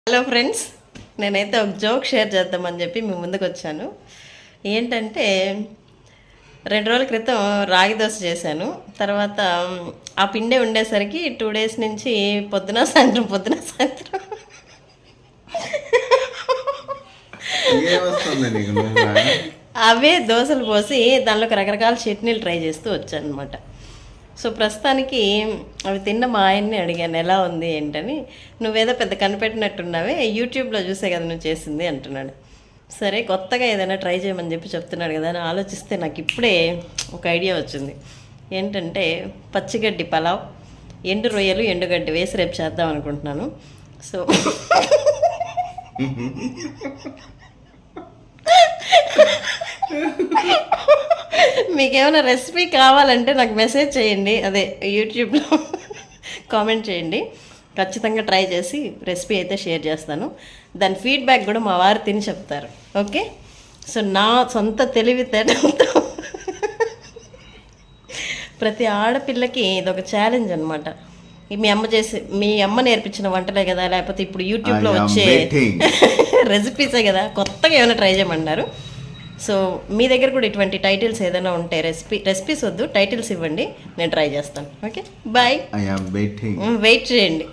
Hello friends, నేనైతే ఒక joke share చేద్దామని చెప్పి మీ ముందుకు వచ్చాను. ఏంటంటే 2 రోజుల క్రితం రాగి దోశ చేశాను. తర్వాత ఆ పిండే ఉండేసరికి 2 డేస్ నుంచి పొద్దున సాయంత్రం అవే దోశలు పోసి దానిలోకి రకరకాల చట్నీలు ట్రై చేస్తూ వచ్చాను అనమాట. సో ప్రస్తుతానికి అవి తిన్న మా ఆయన్ని అడిగాను ఎలా ఉంది ఏంటని. నువ్వేదో పెద్ద కనిపెట్టినట్టున్నావే, యూట్యూబ్లో చూసే కదా నువ్వు చేసింది అంటున్నాడు. సరే కొత్తగా ఏదైనా ట్రై చేయమని చెప్పి చెప్తున్నాడు కదా అని ఆలోచిస్తే నాకు ఇప్పుడే ఒక ఐడియా వచ్చింది. ఏంటంటే పచ్చిగడ్డి పలావ్, ఎండు రొయ్యలు, ఎండుగడ్డి వేసి రేపు చేద్దాం అనుకుంటున్నాను. సో మీకేమైనా రెసిపీ కావాలంటే నాకు మెసేజ్ చేయండి, అదే యూట్యూబ్లో కామెంట్ చేయండి. ఖచ్చితంగా ట్రై చేసి రెసిపీ అయితే షేర్ చేస్తాను. దాని ఫీడ్బ్యాక్ కూడా మా వారు తిని చెప్తారు. ఓకే, సో నా సొంత తెలివితేటలతో ప్రతి ఆడపిల్లకి ఇదొక ఛాలెంజ్ అనమాట. మీ అమ్మ నేర్పించిన వంటలే కదా, లేకపోతే ఇప్పుడు యూట్యూబ్లో వచ్చే రెసిపీసే కదా, కొత్తగా ఏమైనా ట్రై చేయమన్నారు. సో మీ దగ్గర కూడా ఇటువంటి టైటిల్స్ ఏదైనా ఉంటే రెసిపీస్ వద్దు, టైటిల్స్ ఇవ్వండి, నేను ట్రై చేస్తాను. ఓకే బాయ్, వెయిట్ చేయండి.